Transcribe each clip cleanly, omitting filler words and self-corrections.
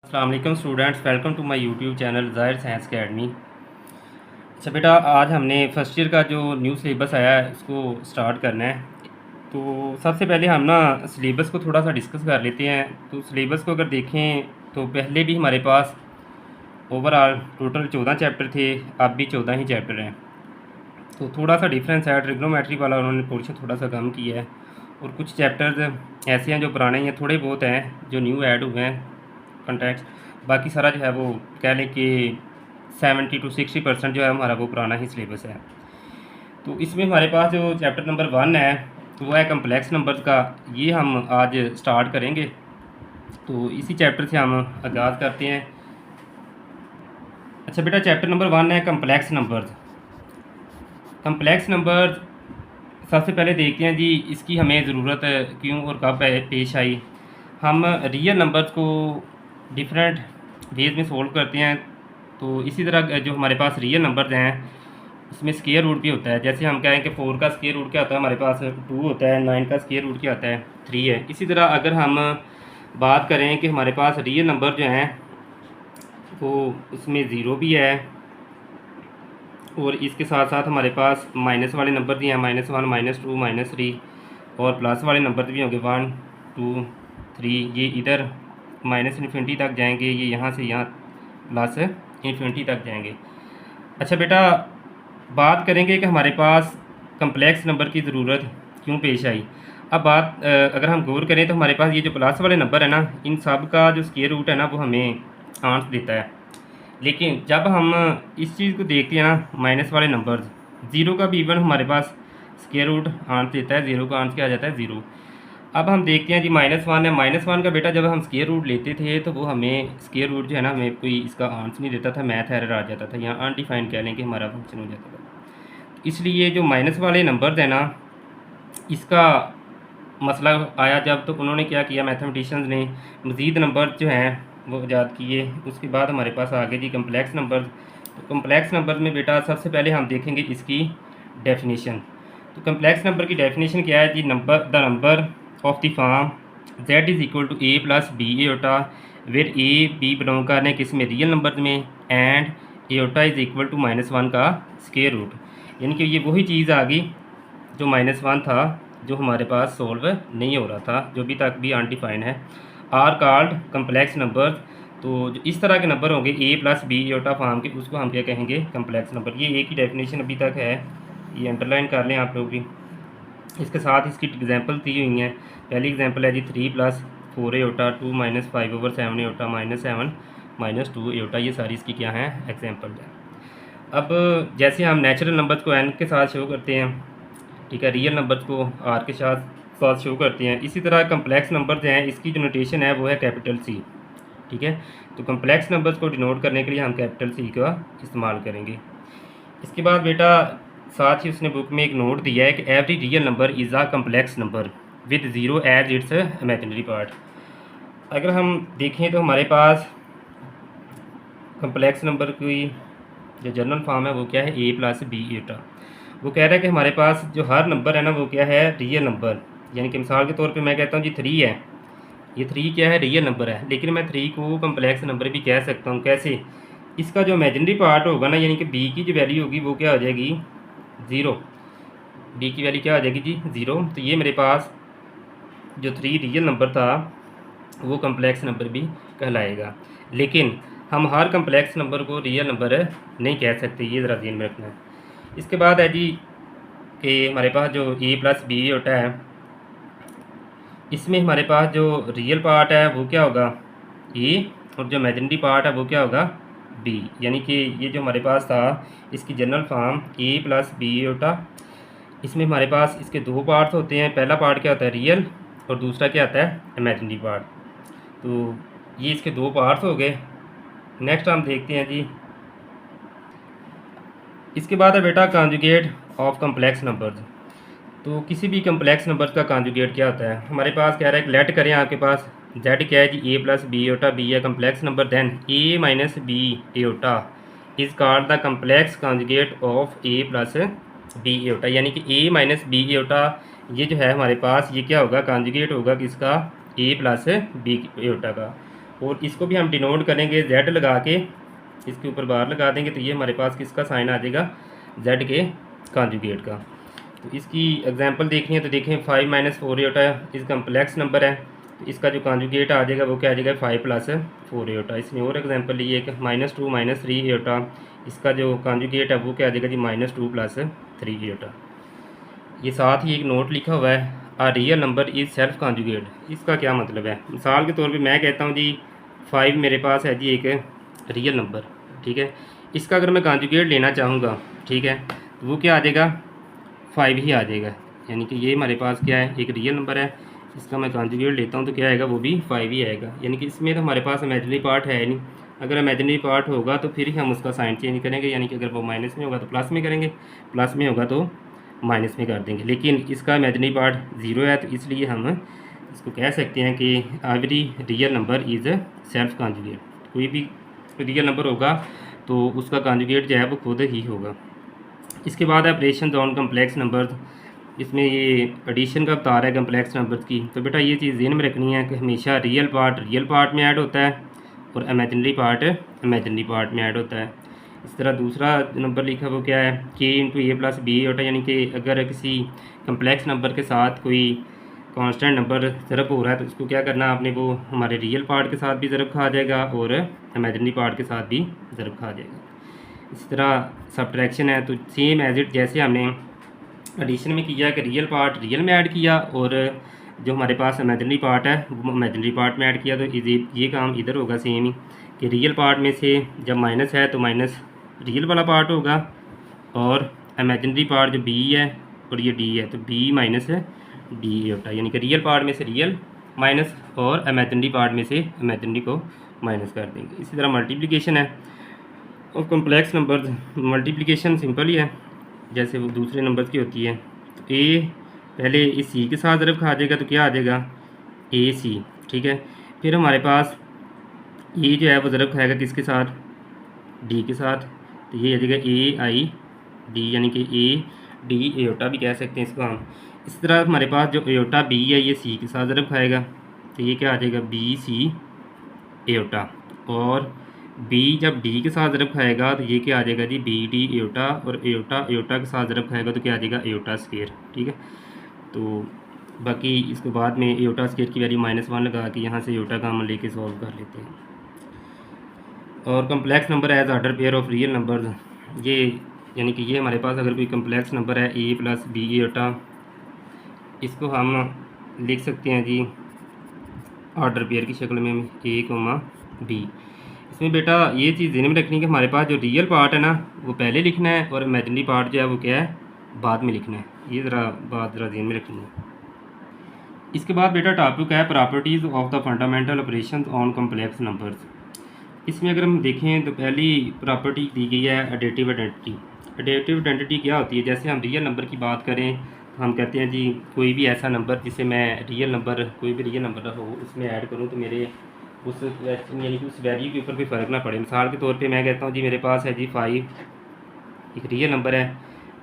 अस्सलाम वालेकुम students, welcome to my YouTube channel Zahir science academy. अच्छा बेटा, आज हमने फ़र्स्ट ईयर का जो न्यू सिलेबस आया है उसको स्टार्ट करना है। तो सबसे पहले हम ना सिलेबस को थोड़ा सा डिस्कस कर लेते हैं। तो सिलेबस को अगर देखें तो पहले भी हमारे पास ओवरऑल टोटल 14 चैप्टर थे, अब भी 14 ही चैप्टर हैं। तो थोड़ा सा डिफरेंस है, ट्रिग्नोमेट्री वाला उन्होंने पोर्शन थोड़ा सा कम किया है और कुछ चैप्टर्स ऐसे हैं जो पुराने हैं, थोड़े बहुत हैं जो न्यू ऐड हुए हैं कंटेक्स्ट। बाकी सारा जो है वो कह लें कि 70 to 60% जो है हमारा वो पुराना ही सिलेबस है। तो इसमें हमारे पास जो चैप्टर नंबर 1 है वो है कम्प्लेक्स नंबर्स का। ये हम आज स्टार्ट करेंगे। तो इसी चैप्टर से हम आगाज़ करते हैं। अच्छा बेटा, चैप्टर नंबर 1 है कम्प्लेक्स नंबर्स। कम्प्लेक्स नंबर्स सबसे पहले देखते हैं जी, इसकी हमें ज़रूरत क्यों और कब पेश आई। हम रियल नंबर्स को डिफरेंट वेज में सोल्व करते हैं। तो इसी तरह जो हमारे पास रियल नंबर्स हैं उसमें स्क्वायर रूट भी होता है। जैसे हम कहें कि 4 का स्क्वायर रूट क्या होता है, हमारे पास 2 होता है। 9 का स्क्वायर रूट क्या होता है, 3 है। इसी तरह अगर हम बात करें कि हमारे पास रियल नंबर जो हैं वो उसमें ज़ीरो भी है और इसके साथ साथ हमारे पास माइनस वाले नंबर भी हैं, -1 -2 -3, और प्लस वाले नंबर भी होंगे 1 2 3। ये इधर माइनस इन्फिनिटी तक जाएंगे, ये यहाँ से यहाँ प्लस इन्फिनिटी तक जाएंगे। अच्छा बेटा, बात करेंगे कि हमारे पास कम्प्लेक्स नंबर की ज़रूरत क्यों पेश आई। अब अगर हम गौर करें तो हमारे पास ये जो प्लस वाले नंबर है ना, इन सब का जो स्क्वायर रूट है ना वो हमें आंसर देता है। लेकिन जब हम इस चीज़ को देखते हैं ना, माइनस वाले नंबर्स, ज़ीरो का भी इवन हमारे पास स्क्वायर रूट आंसर देता है। ज़ीरो का आंसर क्या आ जाता है, ज़ीरो। अब हम देखते हैं जी, -1 है। -1 का बेटा जब हम स्क्वायर रूट लेते थे तो वो हमें स्क्वायर रूट जो है ना हमें कोई इसका आंसर नहीं देता था, मैथ एरर आ जाता था, यहाँ अनडिफाइंड कह लें कि हमारा फंक्शन हो जाता था। इसलिए जो माइनस वाले नंबर्स हैं ना, इसका मसला आया जब, तो उन्होंने क्या किया, मैथमेटिशियंस ने मज़ीद नंबर जो हैं वो ईजाद किए। उसके बाद हमारे पास आगे जी कम्प्लेक्स नंबर। तो कम्प्लेक्स नंबर में बेटा सबसे पहले हम देखेंगे इसकी डेफिनेशन। तो कम्प्लेक्स नंबर की डेफिनेशन क्या है जी, the number of the form z is equal to a plus b iota, where a b belong करने किस में, रियल नंबर में, and iota is equal to -1 का स्क्वायर रूट। यानी कि ये वही चीज़ आ गई जो -1 था, जो हमारे पास सोल्व नहीं हो रहा था, जो अभी तक भी अनडिफाइंड है। Are called complex number. तो जो इस तरह के नंबर होंगे a plus b iota form के, उसको हम क्या कहेंगे, कम्प्लेक्स नंबर। ये एक ही डेफिनेशन अभी तक है, ये अंडरलाइन कर लें आप लोग भी। इसके साथ इसकी एग्जांपल दी हुई हैं। पहली एग्जांपल है जी 3 + 4 एटा 2 - 5/7 एटा -7 -2 एटा। ये सारी इसकी क्या हैं, एग्जांपल है। अब जैसे हम नेचुरल नंबर्स को एन के साथ शो करते हैं, ठीक है, रियल नंबर्स को आर के साथ शो करते हैं, इसी तरह कम्प्लेक्स नंबर्स हैं, इसकी जो नोटेशन है वो है कैपिटल सी। ठीक है, तो कम्प्लेक्स नंबर्स को डिनोट करने के लिए हम कैपिटल सी का इस्तेमाल करेंगे। इसके बाद बेटा साथ ही उसने बुक में एक नोट दिया है कि every real number is a complex number with zero as its imaginary part. अगर हम देखें तो हमारे पास कम्प्लेक्स नंबर की जो जनरल फॉर्म है वो क्या है, a प्लस बी एटा। वो कह रहा है कि हमारे पास जो हर नंबर है ना वो क्या है, रियल नंबर। यानी कि मिसाल के तौर पे मैं कहता हूँ जी 3 है, ये 3 क्या है, रियल नंबर है, लेकिन मैं 3 को कम्प्लेक्स नंबर भी कह सकता हूँ। कैसे, इसका जो इमेजिनरी पार्ट होगा ना, यानी कि b की जो वैल्यू होगी वो क्या हो जाएगी, 0। b की वैल्यू क्या हो जाएगी जी, 0। तो ये मेरे पास जो 3 रियल नंबर था वो कम्प्लेक्स नंबर भी कहलाएगा। लेकिन हम हर कम्प्लेक्स नंबर को रियल नंबर नहीं कह सकते, ये ज़रा ध्यान में रखना है। इसके बाद है जी कि हमारे पास जो ए प्लस बी होता है, इसमें हमारे पास जो रियल पार्ट है वो क्या होगा, ए, और जो इमेजिनरी पार्ट है वो क्या होगा, बी। यानी कि ये जो हमारे पास था इसकी जनरल फॉर्म ए प्लस बी होता। इसमें हमारे पास इसके दो पार्ट्स होते हैं, पहला पार्ट क्या होता है, रियल, और दूसरा क्या आता है, इमेजिनरी पार्ट। तो ये इसके दो पार्ट्स हो गए। नेक्स्ट हम देखते हैं जी, इसके बाद है बेटा कॉन्जुगेट ऑफ कम्प्लेक्स नंबर्स। तो किसी भी कम्प्लेक्स नंबर्स का कॉन्जुगेट क्या होता है, हमारे पास कह रहा है कि लेट करें आपके पास z क्या है जी, a plus b iota, b है complex number, then a minus b iota is called the complex conjugate of a plus b iota. यानी कि a माइनस बी एटा ये जो है हमारे पास, ये क्या होगा, कॉन्जुगेट होगा किसका, a प्लस बी एटा का। और इसको भी हम डिनोट करेंगे जेड लगा के, इसके ऊपर बार लगा देंगे तो ये हमारे पास किसका साइन आ जाएगा, जेड के कॉन्जुगेट का। तो इसकी एग्जांपल देखनी है तो देखें 5 - 4 एटा इस कम्प्लेक्स नंबर है, तो इसका जो कॉन्जुगेट आ जाएगा वो क्या आ जाएगा 5 + 4 एटा। इसने और एग्जांपल ली है कि -2 - 3 एटा, इसका जो कॉन्जुगेट है वो क्या आ जाएगा जी -2 + 3 एटा। ये साथ ही एक नोट लिखा हुआ है, a real number is self conjugate. इसका क्या मतलब है, मिसाल के तौर पे मैं कहता हूँ जी 5 मेरे पास है जी एक रियल नंबर, ठीक है, इसका अगर मैं कॉन्जुगेट लेना चाहूँगा, ठीक है, तो वो क्या आ जाएगा 5 ही आ जाएगा। यानी कि ये हमारे पास क्या है, एक रियल नंबर है, इसका मैं कॉन्जुगेट लेता हूँ तो क्या आएगा, वो भी 5 ही आएगा। यानी कि इसमें तो हमारे पास इमेजिनरी पार्ट है नहीं, अगर इमेजिनरी पार्ट होगा तो फिर ही हम उसका साइन चेंज करेंगे, यानी कि अगर वो माइनस में होगा तो प्लस में करेंगे, प्लस में होगा तो माइनस में कर देंगे। लेकिन इसका इमेजिनरी पार्ट 0 है, तो इसलिए हम इसको कह सकते हैं कि every real number is self conjugate. कोई भी रियल नंबर होगा तो उसका कॉन्जुगेट जो है वो खुद ही होगा। इसके बाद ऑपरेशन ऑन कम्प्लेक्स नंबर्स, इसमें ये एडिशन का बता रहा है कम्प्लेक्स नंबर्स की। तो बेटा ये चीज़ ज़हन में रखनी है कि हमेशा रियल पार्ट में ऐड होता है और इमेजिनरी पार्ट में ऐड होता है। इस तरह दूसरा नंबर लिखा वो क्या है, k × a + b होता है, यानी कि अगर किसी कम्प्लेक्स नंबर के साथ कोई कांस्टेंट नंबर ज़रब हो रहा है तो उसको क्या करना आपने, वो हमारे रियल पार्ट के साथ भी ज़रब खा जाएगा और इमेजिनरी पार्ट के साथ भी ज़रब खा जाएगा। इस तरह सब्ट्रैक्शन है तो सेम एज इट जैसे हमने एडिशन में किया कि रियल पार्ट रियल में ऐड किया और जो हमारे पास इमेजिनरी पार्ट है वो इमेजिनरी पार्ट में ऐड किया, तो ये काम इधर होगा सेम ही कि रियल पार्ट में से जब माइनस है तो माइनस रियल वाला पार्ट होगा और इमेजिनरी पार्ट जो बी है और ये डी है तो बी माइनस डी होता है, यानी कि रियल पार्ट में से रियल माइनस और इमेजिनरी पार्ट में से इमेजिनरी को माइनस कर देंगे। इसी तरह मल्टीप्लिकेशन है और कम्प्लेक्स नंबर मल्टीप्लिकेशन सिंपल ही है जैसे वो दूसरे नंबर्स की होती है। तो ए पहले इस सी के साथ ज़रब खा जाएगा तो क्या आ जाएगा ए सी, ठीक है। फिर हमारे पास ये जो है वो ज़रब खाएगा किसके साथ, डी के साथ, तो ये आ जाएगा ए आई डी, यानी कि ए डी एयोटा भी कह सकते हैं इसको हम। इस तरह हमारे पास जो एयोटा बी है ये सी के साथ ज़रब खाएगा तो ये क्या आ जाएगा बी सी एयोटा, और बी जब डी के साथ ज़रब खाएगा तो ये क्या आ जाएगा जी बी डी एयोटा, और एयोटा एयोटा के साथ ज़रब खाएगा तो क्या आ जाएगा एयोटा स्क्वायर, ठीक है। तो बाकी इसको बाद में एयोटा स्क्वायर की वैल्यू -1 लगा के यहाँ से एयोटा का हम लेके सॉल्व कर लेते हैं। और complex number as order pair of real number, ये यानी कि ये हमारे पास अगर कोई कम्प्लेक्स नंबर है ए + बी एयोटा, इसको हम लिख सकते हैं जी ऑर्डर पेयर की शक्ल में ए, बी। इसमें बेटा ये चीज़ ध्यान में रखनी है कि हमारे पास जो रियल पार्ट है ना वो पहले लिखना है और इमेजिनरी पार्ट जो है वो क्या है बाद में लिखना है। ये बात ध्यान में रखनी है। इसके बाद बेटा टॉपिक है properties of the fundamental operation on complex numbers. इसमें अगर हम देखें तो पहली प्रॉपर्टी दी गई है एडिटिव आइडेंटिटी। एडिटिव आइडेंटिटी क्या होती है, जैसे हम रियल नंबर की बात करें तो हम कहते हैं जी कोई भी ऐसा नंबर जिसे मैं रियल नंबर कोई भी रियल नंबर हो उसमें ऐड करूँ तो मेरे उस यानी कि उस वैल्यू के ऊपर कोई फ़र्क ना पड़े। मिसाल के तौर पे मैं कहता हूँ जी मेरे पास है जी 5 एक रियल नंबर है,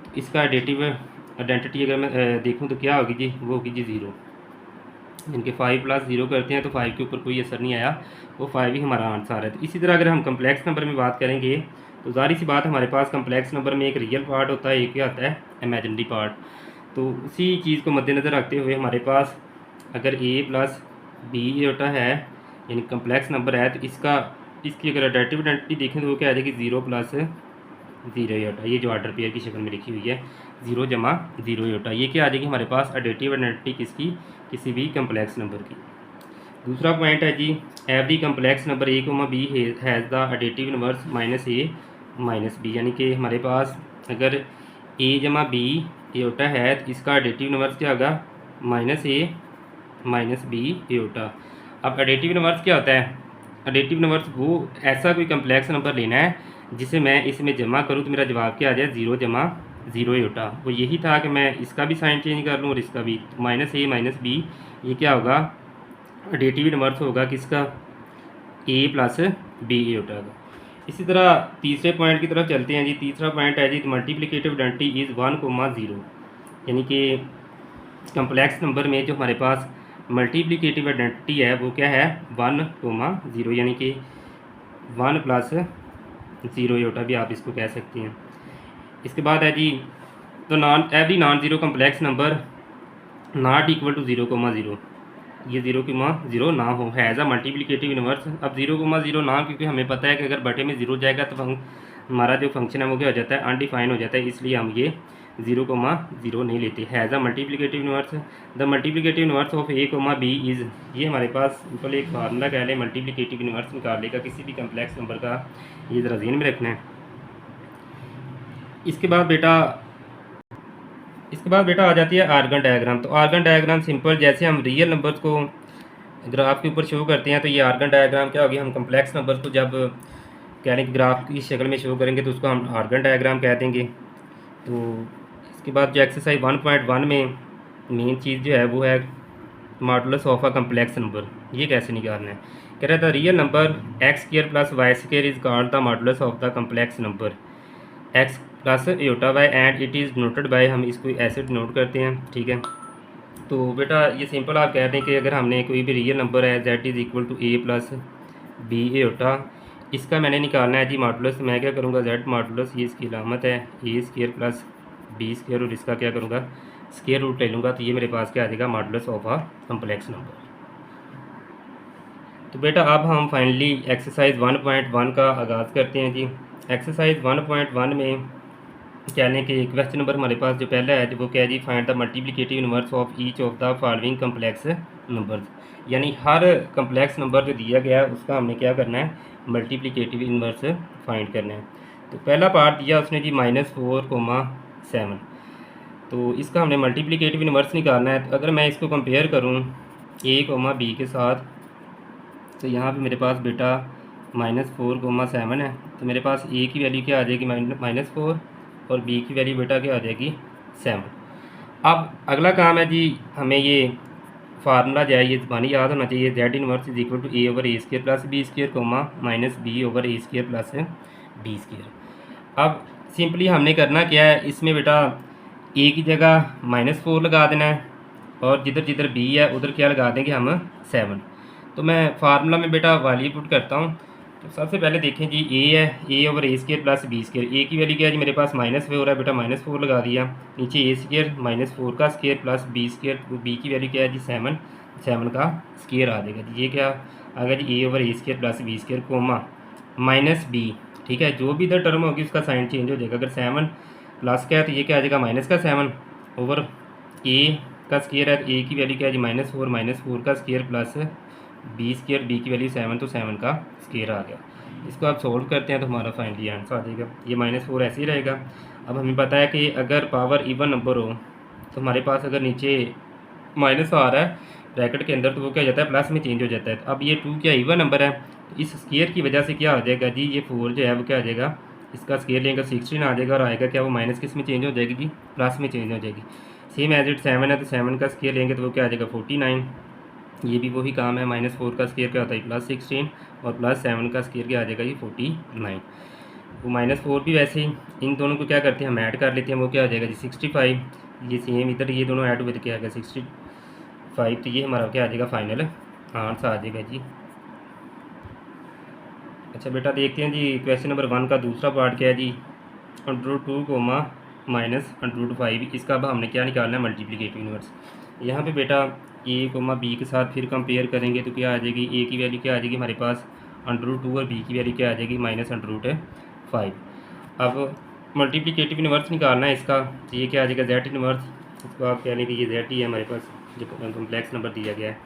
तो इसका एडिटिव आइडेंटिटी अगर मैं देखूँ तो क्या होगी जी, वो होगी जी 0। इनके 5 + 0 करते हैं तो 5 के ऊपर कोई असर नहीं आया, वो 5 ही हमारा आंसर है। तो इसी तरह अगर हम कम्प्लेक्स नंबर में बात करेंगे तो ज़ाहिर सी बात हमारे पास कम्प्लेक्स नंबर में एक रियल पार्ट होता है, एक क्या होता है इमेजिनरी पार्ट। तो उसी चीज़ को मद्देनज़र रखते हुए हमारे पास अगर ए + बी एयोटा है यानी कम्प्लेक्स नंबर है तो इसकी अगर एडिटिव आइडेंटिटी देखें तो वो क्या आ जाएगी 0 + 0 एयोटा, ये जो ऑर्डर पेयर की शक्ल में लिखी हुई है 0 + 0 एयोटा, ये क्या आ जाएगी हमारे पास एडिटिव आइडेंटिटी किसकी, किसी भी कम्प्लेक्स नंबर की। दूसरा पॉइंट है जी every complex number a, b has the additive inverse -a - b, यानी कि हमारे पास अगर a, b एयोटा है तो इसका एडिटिव इनवर्स क्या होगा -a - b एयोटा। अब एडिटिव इनवर्स क्या होता है, एडिटिव इनवर्स वो ऐसा कोई कम्प्लेक्स नंबर लेना है जिसे मैं इसमें जमा करूँ तो मेरा जवाब क्या आ जाए 0 + 0 एयोटा। वो यही था कि मैं इसका भी साइन चेंज कर लूँ और इसका भी, -a - b ये क्या होगा एडिटिव इनवर्स होगा किसका a + b एयोटा का। इसी तरह तीसरे पॉइंट की तरफ चलते हैं जी। तीसरा पॉइंट है जी मल्टीप्लिकेटिव आइडेंटिटी इज़ 1, 0, यानी कि कम्प्लेक्स नंबर में जो हमारे पास मल्टीप्लिकेटिव आइडेंटिटी है वो क्या है 1,0, यानी कि 1 प्लस 0 योटा भी आप इसको कह सकते हैं। इसके बाद है जी, तो every non zero complex number not equal to 0,0, ये 0,0 ना हो, हैज़ अ मल्टीप्लिकेटिव इनवर्स। अब 0,0 ना, क्योंकि हमें पता है कि अगर बटे में 0 जाएगा तो हमारा जो फंक्शन है वो क्या हो जाता है, अनडिफाइन हो जाता है, इसलिए हम ये 0,0 नहीं लेते। Has a multiplicative inverse, the multiplicative inverse of a comma b is, ये हमारे पास सिंपल एक फार्मूला कह लें मल्टीप्लिकेटिव इनवर्स निकालने का किसी भी कम्प्लेक्स नंबर का, ये ज़रा ज़हन में रखना है। इसके बाद बेटा आ जाती है आर्गन डायग्राम। तो आर्गन डायग्राम सिंपल, जैसे हम रियल नंबर्स को ग्राफ के ऊपर शो करते हैं तो ये आर्गन डायग्राम क्या होगी, हम कम्प्लेक्स नंबर्स को जब कह लें ग्राफ की शक्ल में शो करेंगे तो उसको हम आर्गन डायग्राम कह देंगे। तो इसके बाद जो एक्सरसाइज 1.1 में मेन चीज़ जो है वो है modulus of a complex number. ये कैसे निकालना है, कह रहा था real number x² plus y² is called the modulus of the complex number x plus Yotta y and it is noted bye, हम इसको ऐसे नोट करते हैं, ठीक है। तो बेटा ये सिंपल आप कह रहे हैं कि अगर हमने कोई भी रियल नंबर है z is equal to a plus b iota, इसका मैंने निकालना है जी मॉडुलस। मैं क्या करूँगा, z मॉडुलस, ये इसकी अलामत है a² प्लस b², और इसका क्या करूँगा स्क्वायर रूट ले लूँगा, तो ये मेरे पास क्या आ जाएगा modulus of a complex number. तो बेटा अब हम फाइनली एक्सरसाइज 1.1 का आगाज़ करते हैं जी। एक्सरसाइज 1.1 में क्या लें कि क्वेश्चन नंबर हमारे पास जो पहला है वो क्या है जी, find the multiplicative inverse of each of the following complex numbers, यानी हर कम्प्लेक्स नंबर जो दिया गया है उसका हमने क्या करना है, मल्टीप्लिकेटिव इनवर्स फाइंड करना है। तो पहला पार्ट दिया उसने जी -4,7, तो इसका हमने मल्टीप्लिकेटिव इनवर्स निकालना है। तो अगर मैं इसको कंपेयर करूँ a, b के साथ, तो यहाँ पे मेरे पास बेटा -4,7 है, तो मेरे पास a की वैल्यू क्या आ जाएगी -4 और b की वैल्यू बेटा क्या आ जाएगी 7। अब अगला काम है जी, हमें ये फार्मूला जो है ये ज़बानी याद होना चाहिए, z inverse is equal to a/a² plus b² b/a² plus b²। अब सिंपली हमने करना क्या है, इसमें बेटा a की जगह -4 लगा देना है और जिधर जिधर b है उधर क्या लगा देंगे हम 7। तो मैं फार्मूला में बेटा वैल्यू पुट करता हूँ। तो सबसे पहले देखें जी, a है a/a² प्लस b², a की वैल्यू क्या है जी मेरे पास -4 है, बेटा -4 लगा दिया, नीचे a² -4 का स्क्वायर प्लस b², तो b की वैल्यू क्या है जी 7 का स्क्वायर आ जाएगा जी। ये क्या आ गया जी a/a² plus b² coma -b, ठीक है। जो भी इधर टर्म होगी उसका साइन चेंज हो जाएगा। अगर 7 प्लस का है तो ये क्या आ जाएगा माइनस का 7 ओवर a का स्क्वायर है, तो a की वैल्यू क्या है जी -4 का स्क्वायर प्लस b², b की वैल्यू 7, तो 7 का स्क्वायर आ गया। इसको आप सोल्व करते हैं तो हमारा फाइनली आंसर आ जाएगा। ये -4 ऐसे ही रहेगा। अब हमें पता है कि अगर पावर इवन नंबर हो तो हमारे पास अगर नीचे माइनस आ रहा है ब्रैकेट के अंदर तो वो क्या हो जाता है प्लस में चेंज हो जाता है। तो अब ये 2 क्या इवन नंबर है, तो इस स्क्वायर की वजह से क्या हो जाएगा जी, ये 4 जो है वो क्या आ जाएगा, इसका स्क्वायर लेंगे 16 आ जाएगा, और आएगा क्या वो माइनस किस में चेंज हो जाएगी जी, प्लस में चेंज हो जाएगी। सेम एज इट 7 है, तो 7 का स्क्वायर लेंगे तो वो क्या आ जाएगा 49। ये भी वही काम है, -4 का स्क्वायर क्या होता है +16 और +7 का स्क्वायर क्या आ जाएगा ये 49। वो -4 भी वैसे ही इन दोनों को क्या करते हैं हम ऐड कर लेते हैं, वो क्या हो जाएगा जी 65। ये सेम इधर ये दोनों ऐड हुए तो क्या आ गया 65। तो ये हमारा क्या आ जाएगा फाइनल आंसर आ जाएगा जी। अच्छा बेटा देखते हैं जी क्वेश्चन नंबर 1 का दूसरा पार्ट क्या है जी, √2, -√5, इसका अब हमने क्या निकालना है मल्टीप्लिकेटिव इनवर्स। यहाँ पे बेटा a, b के साथ फिर कंपेयर करेंगे तो क्या आ जाएगी, a की वैल्यू क्या आ जाएगी हमारे पास √2 और b की वैल्यू क्या आ जाएगी -√5। अब मल्टीप्लिकेटिव इनवर्स निकालना है इसका, तो ये क्या आ जाएगा z इनवर्स, इसको आप कह लें कि ये z ही है हमारे पास जो कम्प्लेक्स नंबर दिया गया है।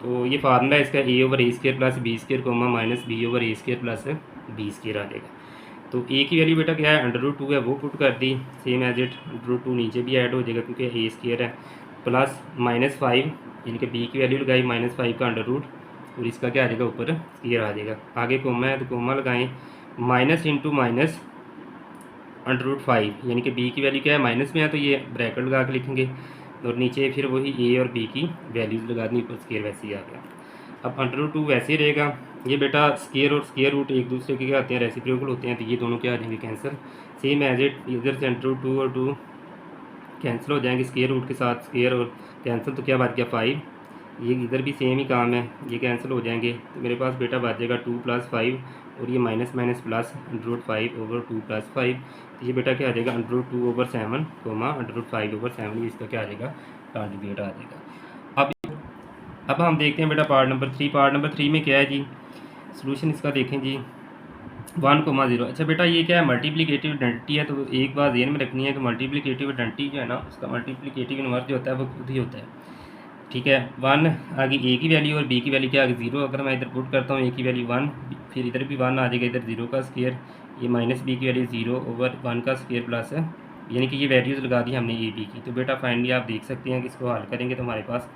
तो ये फार्मूला है इसका a/a² plus b² b/a² plus b² आ जाएगा। तो a की वैल्यू बेटा क्या है √2 है, वो पुट कर दी, सेम एज इट √2 नीचे भी ऐड हो जाएगा क्योंकि a² है, प्लस -5 यानी कि b की वैल्यू लगाई -5 का अंडर रूट, और इसका क्या आ जाएगा ऊपर स्क्वायर आ जाएगा। आगे कोमा है तो कोमा लगाएं, माइनस इंटू माइनस √5 यानी कि b की वैल्यू क्या है माइनस में है तो ये ब्रैकेट लगा के लिखेंगे, और नीचे फिर वही a और b की वैल्यूज़ लगा दी, ऊपर स्क्वायर वैसे ही आ गया। अब √2 वैसे ही रहेगा। ये बेटा स्क्वायर और स्क्वायर रूट एक दूसरे के क्या आते हैं रेसिप्रोकल होते हैं, तो ये दोनों क्या आ जाएंगे कैंसिल, सेम एज इट इधर से √2 और 2 कैंसिल हो जाएंगे, स्क्वायर रूट के साथ स्क्वायर और कैंसिल, तो क्या बच गया 5 ये इधर भी सेम ही काम है, ये कैंसिल हो जाएंगे तो मेरे पास बेटा बचेगा 2+5 और ये माइनस माइनस प्लस √5/2+5। तो ये बेटा क्या आ जाएगा √2/7 कोमा √5/7, ये इसका क्या आ जाएगा कॉन्जुगेट आ जाएगा। अब हम देखते हैं बेटा पार्ट नंबर 3। पार्ट नंबर 3 में क्या है जी, सोल्यूशन इसका देखें जी 1,0। अच्छा बेटा ये क्या है, मल्टीप्लिकेटिव आइडेंटिटी है, तो एक बात ध्यान में रखनी है कि मल्टीप्लिकेटिव आइडेंटिटी जो है ना, उसका मल्टीप्लिकेटिव इन्वर्स जो होता है वो खुद ही होता है, ठीक है। 1 आगे ए की वैल्यू और बी की वैल्यू क्या आगे 0, अगर मैं इधर पुट करता हूँ ए की वैल्यू 1, फिर इधर भी 1 आ जाएगा, इधर 0 का स्क्वायर, ये माइनस बी की वैल्यू 0/1 का स्क्वायर प्लस है, यानी कि ये वैल्यूज़ लगा दी हमने ए बी की। तो बेटा फाइनली आप देख सकते हैं कि इसको हल करेंगे तो हमारे पास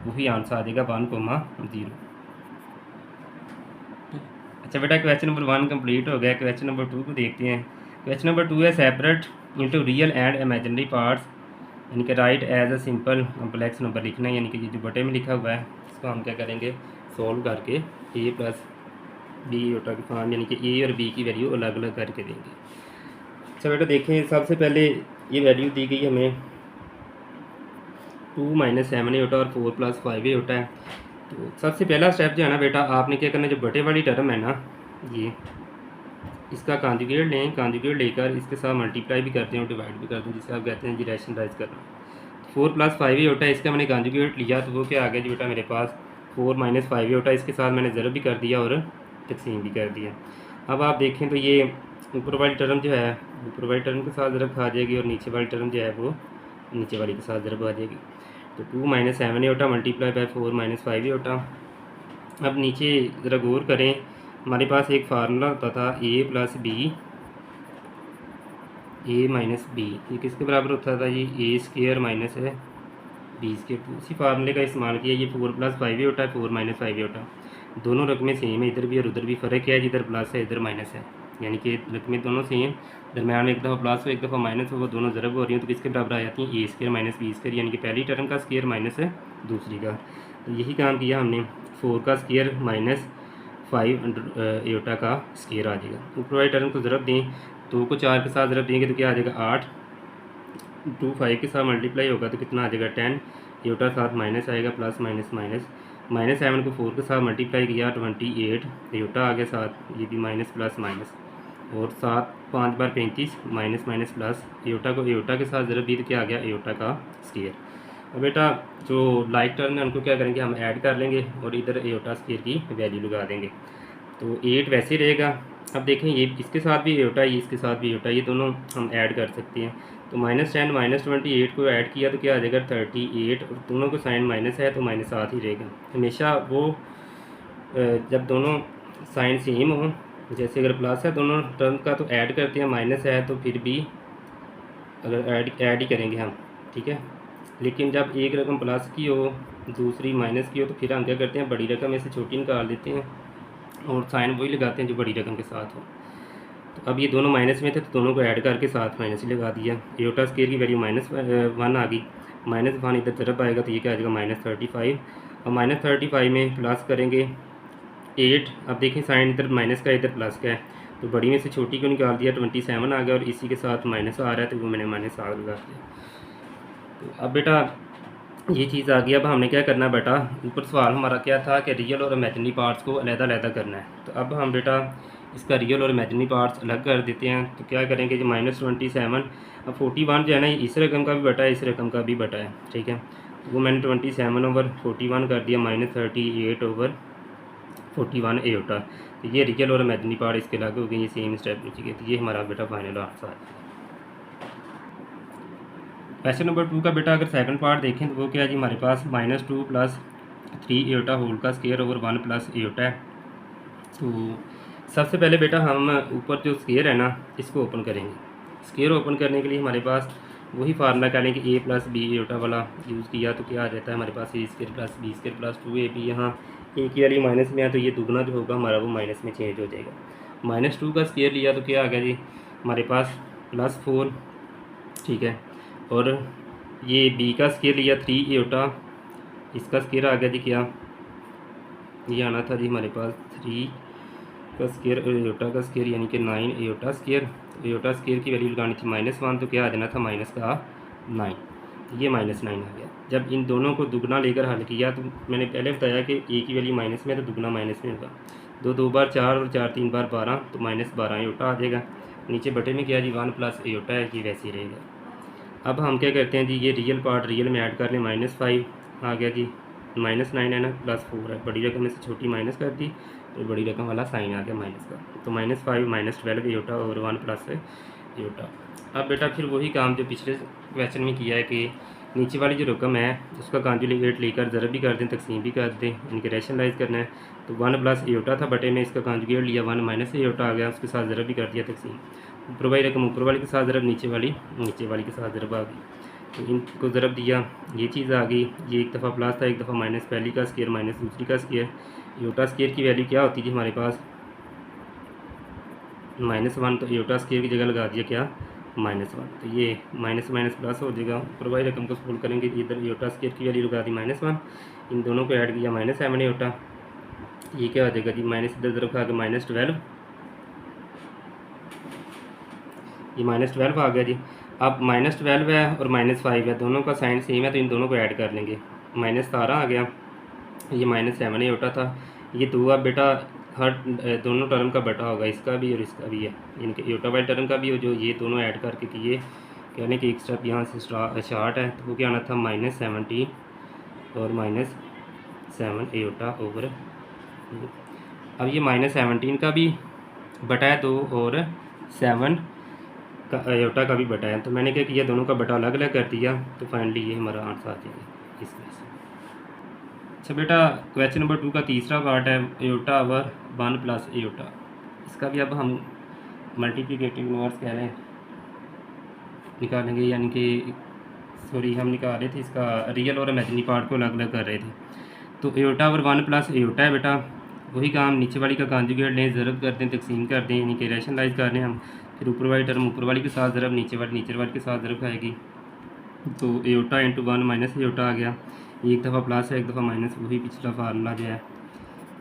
वही आंसर आ जाएगा 1,0। अच्छा बेटा क्वेश्चन नंबर 1 कंप्लीट हो गया। क्वेश्चन नंबर 2 को देखते हैं। क्वेश्चन नंबर 2 है separate into real and imaginary parts, यानी कि write as a simple complex number लिखना है, यानी कि ये जो बटे में लिखा हुआ है इसको हम क्या करेंगे सॉल्व करके a प्लस बी योटा की फॉर्म, यानी कि a और b की वैल्यू अलग अलग करके देंगे। अच्छा बेटा देखें, सबसे पहले ये वैल्यू दी गई हमें 2 - 7 योटा और 4 + 5 योटा है। तो सबसे पहला स्टेप जो है ना बेटा, आपने क्या करना है, जो बटे वाली टर्म है ना, ये इसका कॉन्जुगेट लें, कॉन्जुगेट लेकर इसके साथ मल्टीप्लाई भी करते हैं और डिवाइड भी करते हैं, जिसे आप कहते हैं जी रैशनलाइज करना। 4 + 5 योटा है, इसका मैंने कॉन्जुगेट लिया तो वो क्या आ गया जी बेटा मेरे पास 4 - 5 योटा, इसके साथ मैंने ज़रब भी कर दिया और तकसीम भी कर दिया। अब आप देखें तो ये ऊपर वाली टर्म जो है ऊपर वाली टर्म के साथ ज़रब खा जाएगी और नीचे वाली टर्म जो है वो नीचे वाली के साथ ज़रब आ जाएगी। तो 2 - 7 योटा मल्टीप्लाई बाय 4 - 5 योटा। अब नीचे ज़रा गौर करें, हमारे पास एक फार्मूला होता था a + b a - b, ये किसके बराबर होता था जी a² माइनस है b²। उसी फार्मूले का इस्तेमाल किया, ये 4 + 5 होता है 4 - 5 होता, दोनों रकमें सेम है, इधर भी और उधर भी, फ़र्क क्या है, इधर प्लस है इधर माइनस है, यानी कि रकमें दोनों सेम, दरम्यान में एक दफ़ा प्लस हो एक दफ़ा माइनस हो, वो दोनों ज़रब हो रही हैं तो किसके बराबर आ जाती हैं a² - b², यानी कि पहली टर्म का स्क्वायर माइनस है दूसरी का। तो यही काम किया हमने, 4 का स्क्वायर माइनस 5 योटा का स्क्वायर आ जाएगा। ऊपर वाली टर्म को ज़रब दें, 2 को 4 के साथ ज़रब देंगे तो क्या आ जाएगा 8, 2 5 के साथ मल्टीप्लाई होगा तो कितना आ जाएगा 10, योटा साथ माइनस आएगा, प्लस माइनस माइनस, -7 को 4 के साथ मल्टीप्लाई किया 28, योटा आ गया साथ, ये भी माइनस प्लस माइनस, और 7 5 बार 35, माइनस माइनस प्लस, योटा को योटा के साथ ज़रा भी तो क्या आ गया योटा का स्क्वायर। और बेटा जो लाइक टर्म है उनको क्या करेंगे हम ऐड कर लेंगे और इधर योटा स्क्वायर की वैल्यू लगा देंगे, तो 8 वैसे रहेगा। अब देखें ये इसके साथ भी योटा है, इसके साथ भी योटा, ये दोनों हम ऐड कर सकते हैं। तो -10 -28 को ऐड किया तो क्या आ जाएगा 38, और दोनों को साइन माइनस है तो -7 ही रहेगा। हमेशा वो जब दोनों साइन सेम हो, जैसे अगर प्लस है दोनों टर्म का तो ऐड करते हैं, माइनस है तो फिर भी अगर ऐड ही करेंगे हम, ठीक है। लेकिन जब एक रकम प्लस की हो दूसरी माइनस की हो तो फिर हम क्या करते हैं, बड़ी रकम में से छोटी निकाल देते हैं और साइन वही लगाते हैं जो बड़ी रकम के साथ हो। तो अब ये दोनों माइनस में थे तो दोनों को ऐड करके साथ माइनस ही लगा दिया, योटा स्क्वायर की वैल्यू -1 आ गई, -1 इधर तरफ आएगा तो ये क्या आ जाएगा -35, और -35 में प्लस करेंगे 8। अब देखें साइन इधर माइनस का इधर प्लस का है, तो बड़ी में से छोटी को निकाल दिया 27 आ गया, और इसी के साथ माइनस आ रहा है तो वो मैंने -7 लगा दिया। तो अब बेटा ये चीज़ आ गई। अब हमने क्या करना है बेटा, ऊपर सवाल हमारा क्या था कि रियल और इमेजिनरी पार्ट्स को अलग-अलग करना है, तो अब हम बेटा इसका रियल और इमेजिनरी पार्ट्स अलग कर देते हैं। तो क्या करेंगे जो -27, अब 41 जो है ना इस रकम का भी बटा है इस रकम का भी बटा है, ठीक है। तो वो मैंने 27/41 कर दिया, -38/41 योटा। तो ये रियल और इमेजिनरी पार्ट इसके अलग हो गए, ये सेम स्टेप नीचे गए। तो ये हमारा बेटा फाइनल आंसर है। क्वेश्चन नंबर 2 का बेटा अगर सेकंड पार्ट देखें तो वो क्या है जी, हमारे पास -2 + 3 योटा होल का स्क्वायर ओवर 1 + योटा है। तो सबसे पहले बेटा हम ऊपर जो स्क्वायर है ना इसको ओपन करेंगे। स्क्वायर ओपन करने के लिए हमारे पास वही फार्मूला करें कि a + b योटा वाला यूज़ किया तो क्या आ जाता है हमारे पास a² + b² + 2ab। यहाँ a की वैल्यू माइनस में है तो ये दुगना जो होगा हमारा वो माइनस में चेंज हो जाएगा। -2 का स्क्वायर लिया तो क्या आ गया जी हमारे पास +4, ठीक है। और ये b का स्क्वायर लिया 3 योटा, इसका स्क्वायर आ गया जी क्या, ये आना था जी हमारे पास 3 का स्क्वायर योटा का स्क्वायर यानी कि 9 योटा स्क्वायर। योटा स्क्वायर की वैल्यू लगानी थी -1 तो क्या आ जाना था माइनस का 9, ये -9 आ गया। जब इन दोनों को दुगना लेकर हल किया तो मैंने पहले बताया कि ए की वैल्यू माइनस में है तो दुगना माइनस में होगा। दो दो बार 4 और 4 3 बार 12 तो -12 एयोटा आ जाएगा। नीचे बटे में क्या जी 1 प्लस एयोटा है, ये वैसे ही रहेगा। अब हम क्या करते हैं जी, ये रियल पार्ट रियल में ऐड कर लें। -5 आ गया जी, -9 है ना, +4 है। बड़ी रकम में से छोटी माइनस कर दी तो बड़ी रकम वाला साइन आ गया माइनस का। तो -5 -12 एयोटा और 1 प्लस एयोटा। अब बेटा फिर वही काम जो पिछले क्वेश्चन में किया है कि नीचे वाली जो रकम है उसका कॉन्जुगेट लेकर ज़रब भी कर दें, तकसीम भी कर दें, इनके रैशनलाइज करना है। तो 1 प्लस एयोटा था बटे में, इसका कॉन्जुगेट लिया 1 माइनस एयोटा आ गया, उसके साथ ज़रब भी कर दिया तकसीम। ऊपर वाली रकम ऊपर वाली के साथ ज़रब, नीचे वाली के साथ ज़रब आ गई। तो इनको ज़रब दिया, ये चीज़ आ गई। ये एक दफ़ा प्लस था, एक दफ़ा माइनस, पहली का स्केयर माइनस दूसरी का स्केयर। एयोटा स्केयर की वैल्यू क्या होती थी हमारे पास -1, तो एयोटा स्केयर की जगह लगा दिया क्या -1। तो ये माइनस माइनस प्लस हो जाएगा। ऊपर वाली रकम को सोल्व करेंगे, इधर एयोटा स्केयर की वैल्यू लगा दी -1, इन दोनों को ऐड किया -7 एयोटा। ये क्या हो जाएगा जी, माइनस इधर तरफ आ गया -12, ये -12 आ गया जी। अब -12 है और -5 है, दोनों का साइन सेम है तो इन दोनों को ऐड कर लेंगे। -17 आ गया, ये -7 एयोटा था। ये 2 अब बेटा हर दोनों टर्म का बटा होगा, इसका भी और इसका भी है, इनके एयोटा वाले टर्म का भी, और जो ये दोनों ऐड करके कि ये कहने कि एक स्टेप यहाँ से शार्ट है तो वो क्या आना था -17 और -7 एयोटा ओवर। अब ये -17 का भी बटा है 2 और 7 का एयोटा का भी बटा है, तो मैंने क्या किया दोनों का बटा अलग अलग कर दिया, तो फाइनली ये हमारा आंसर आ जाएगा इसमें से। अच्छा बेटा, क्वेश्चन नंबर 2 का तीसरा पार्ट है एयोटा ओवर 1 प्लस एयोटा। इसका भी अब हम मल्टीप्लिकेटिव इनवर्स कह रहे हैं निकालेंगे, यानी कि सॉरी हम निकाल रहे थे इसका रियल और इमेजिनरी पार्ट को अलग अलग कर रहे थे। तो एयोटा ओवर 1 प्लस एयोटा है बेटा, वही काम नीचे वाली का कॉन्जुगेट लें, ज़रब कर दें, तकसीम कर दें, यानी कि रैशनलाइज कर लें हम। फिर ऊपर वाली टर्म ऊपर वाली के साथ ज़रब, नीचे वाली के साथ ज़रब खाएगी। तो एयोटा इंटू 1 माइनस एयोटा आ गया, एक दफ़ा प्लस है एक दफ़ा माइनस, वही पिछला फार्मूला जो है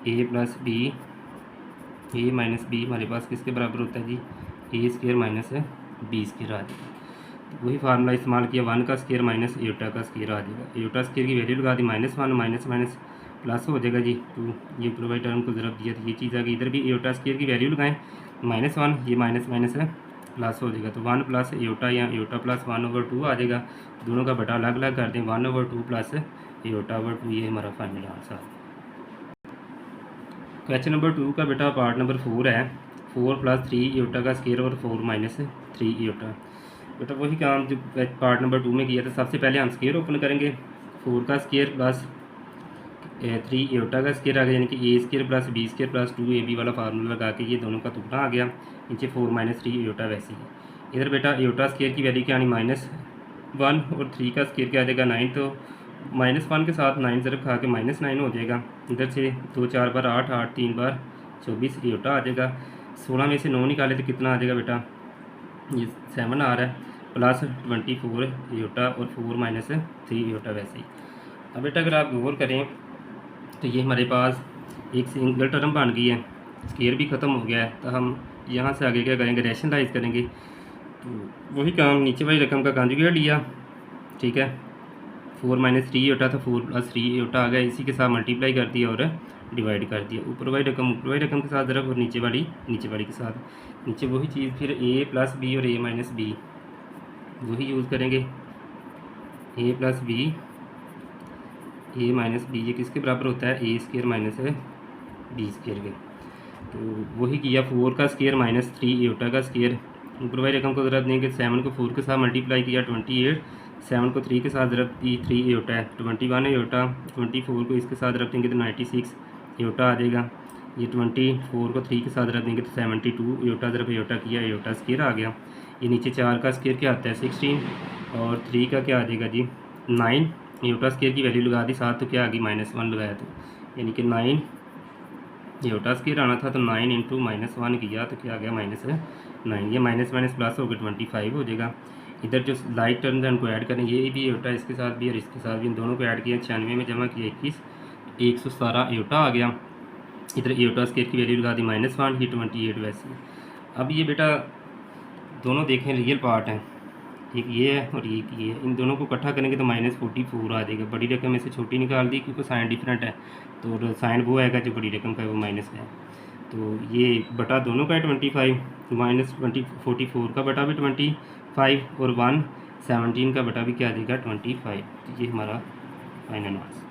ए प्लस बी, ए माइनस बी हमारे पास किसके बराबर होता है जी, ए स्केयर माइनस बी स्केयर आ जाएगा। तो वही फार्मूला इस्तेमाल किया, 1 का स्केयर माइनस एयोटा का स्केयर आ जाएगा। एयोटा स्केयर की वैल्यू लगा दी -1, माइनस माइनस प्लस हो जाएगा जी 2, ये ऊपर वाली टर्म को ज़रब दिया तो ये चीज़ आ गई। इधर भी एयोटा स्केयर की वैल्यू लगाएं -1, ये माइनस माइनस है प्लस हो जाएगा, तो 1 प्लस एयोटा या एयोटा प्लस 1/2 आ जाएगा। दोनों का बटा अलग अलग कर दें, 1/2 प्लस एयोटा ओवर 2, ये हमारा फाइनल आंसर। क्वेश्चन नंबर 2 का बेटा पार्ट नंबर 4 है, 4 प्लस 3 एयोटा का स्केयर और 4 माइनस 3 एयोटा। बेटा वही काम जो पार्ट नंबर 2 में किया था, सबसे पहले हम स्केयर ओपन करेंगे, 4 का स्केयर प्लस 3 एयोटा का स्केयर आ गया, यानी कि a square plus b square plus 2ab वाला फार्मूला लगा के ये दोनों का टुकड़ा आ गया। नीचे 4 माइनस 3 एयोटा वैसे ही है। इधर बेटा एयोटा स्केयर की वैल्यू क्या आनी -1 और 3 का स्केयर क्या आ जाएगा 9, तो -1 के साथ 9 ज़रब खा के -9 हो जाएगा। इधर से 2 4 बार 8, 8 3 बार 24 एयोटा आ जाएगा। 16 में से 9 निकाले तो कितना आ जाएगा बेटा, ये 7 आ रहा है, प्लस 24 एयोटा और 4 माइनस 3 एयोटा वैसे ही। अब बेटा अगर आप गौर करें तो ये हमारे पास एक सिंगल टर्म बन गई है, स्केयर भी ख़त्म हो गया है, तो हम यहाँ से आगे क्या करेंगे, रैशनलाइज करेंगे। तो वही काम नीचे वाली रकम का कॉन्जुगेट लिया, ठीक है, 4 माइनस 3 एयोटा था, 4 प्लस 3 एयोटा आ गया, इसी के साथ मल्टीप्लाई कर दिया और डिवाइड कर दिया। ऊपर वाली रकम के साथ ज़रब और नीचे वाली के साथ। नीचे वही चीज़ फिर ए प्लस बी और ए माइनस बी वही यूज़ करेंगे, ए प्लस बी ए माइनस बी, ये किसके बराबर होता है, ए स्केयर माइनस बी स्केयर के। तो वही किया, 4 का स्केयर माइनस 3 एयोटा का स्केयर। ऊपर वाली रकम को ज़रब देंगे, 7 को 4 के साथ मल्टीप्लाई किया 28, 7 को 3 के साथ ज़रब दी 3 एयोटा है 21 एयोटा, 24 को इसके साथ ज़रब देंगे तो 96 एयोटा आ जाएगा। ये 24 को 3 के साथ ज़रब देंगे तो 72 एयोटा, ज़रब एयोटा किया एयोटा स्केयर आ गया। ये नीचे 4 का स्केयर क्या आता है 16 और 3 का क्या आ जाएगा जी 9, एयोटा स्केयर की वैल्यू लगा दी साथ, तो क्या आ गई -1 लगाया, तो यानी कि 9 एयोटा स्केयर आना था, तो 9 इंटू -1 किया तो क्या आ गया -9, ये माइनस माइनस प्लस हो गया 25 हो जाएगा। इधर जो लाइट टर्म्स हैं उनको ऐड करें, ये भी एयोटा इसके साथ भी और इसके साथ भी, इन दोनों को ऐड किया, 96 में जमा किया 21, 117 एयोटा आ गया। इधर एयोटा स्केयर की वैल्यू लगा दी -1, ये 28 वैसे। अब ये बेटा दोनों देखें रियल पार्ट हैं, एक ये है और एक ये है, इन दोनों को इकट्ठा करेंगे तो -44 आ जाएगा। बड़ी रकम में से छोटी निकाल दी क्योंकि साइन डिफरेंट है, तो साइन वो आएगा जो बड़ी रकम का है वो माइनस है। तो ये बटा दोनों का है 25, -44 का बटा भी 25 और 117 का बटा भी क्या आ जाएगा 25। ये हमारा फाइनल आंसर।